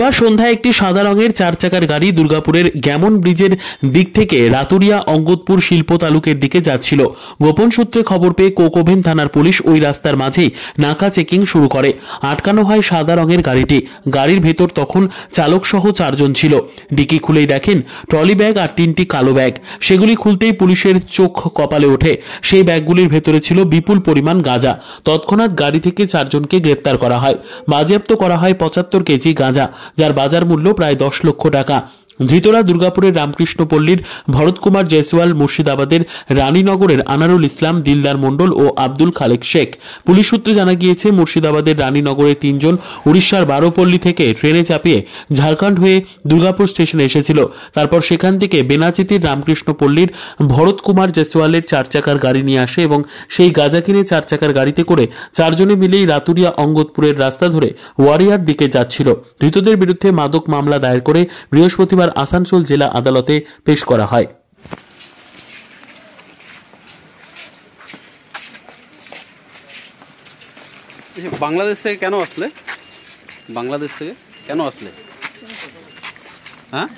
রবিবার সন্ধ্যায় একটি সাদা রঙের 4 চাকার গাড়ি দুর্গাপুরের গ্যামন ব্রিজের দিক থেকে রাতুরিয়া অঙ্গদপুর শিল্প তালুকের দিকে যাচ্ছিল। গোপন সূত্রে খবর পেয়ে কোকোভেন থানার পুলিশ ওই রাস্তার মাঝেই নাকা চেকিং শুরু করে। আটকানো হয় সাদা রঙের গাড়িটি। গাড়ির ভেতর তখন চালক সহ 4 জন ছিল। ডিকি খুলেই দেখেন ট্রলি ব্যাগ আর 3টি কালো ব্যাগ। সেগুলি খুলতেই পুলিশের চোখ কপালে ওঠে। সেই ব্যাগগুলির ভেতরে ছিল বিপুল পরিমাণ গাঁজা। তৎক্ষণাৎ গাড়ি থেকে 4 জনকে গ্রেপ্তার করা হয়। বাজেয়াপ্ত করা হয় 75 কেজি গাঁজা, যার বাজার মূল্য প্রায় 10 লক্ষ টাকা। ধৃতরা দুর্গাপুরের রামকৃষ্ণপল্লীর ভরত কুমার জয়সওয়াল, মুর্শিদাবাদের রানীনগরের আনারুল ইসলাম, দিলদার মণ্ডল ও আব্দুল খালেক শেখ। পুলিশ সূত্রে জানা গিয়েছে, মুর্শিদাবাদের রানীনগরের 3 জন উড়িষ্যার বারোপল্লী থেকে ট্রেনে চাপিয়ে ঝাড়খণ্ড হয়ে দুর্গাপুর স্টেশনে এসেছিল। তারপর সেখান থেকে বেনাচিতির রামকৃষ্ণপল্লীর ভরত কুমার জয়সওয়ালের 4 চাকার গাড়ি নিয়ে আসে এবং সেই গাঁজা কিনে 4 চাকার গাড়িতে করে 4 জনে মিলেই রাতুরিয়া অঙ্গদপুরের রাস্তা ধরে ওয়ারিয়ার দিকে যাচ্ছিল। ধৃতদের বিরুদ্ধে মাদক মামলা দায়ের করে বৃহস্পতিবার আসানসোল জেলা আদালতে পেশ করা হয়। বাংলাদেশ থেকে কেন আসলে? বাংলাদেশ থেকে কেন আসলে? হ্যাঁ,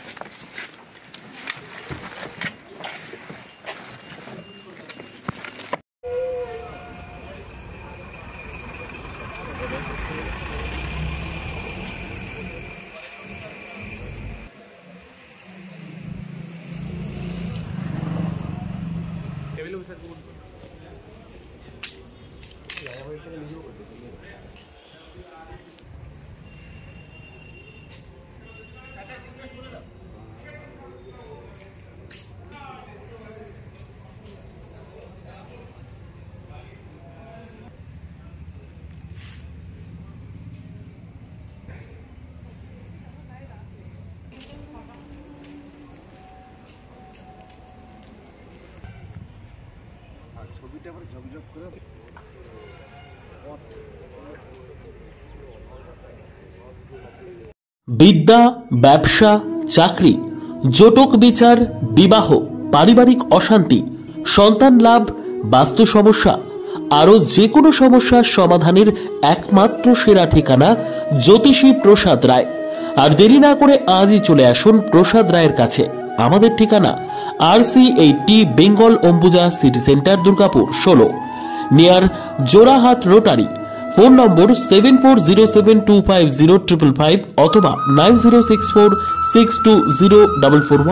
বিদ্যা, ব্যবসা, চাকরি, জটক বিচার, বিবাহ, পারিবারিক অশান্তি, সন্তান লাভ, বাস্তু সমস্যা, আরো যে কোনো সমস্যার সমাধানের একমাত্র সেরা ঠিকানা জ্যোতিষী প্রসাদ রায়। আর দেরি না করে আজই চলে আসুন প্রসাদ রায়ের কাছে। আমাদের ঠিকানা RC80 Bengal Ambuja city centre, Durgapur 16, near Jorhat rotary. Phone নম্বর 7407250555 অথবা 9064620441।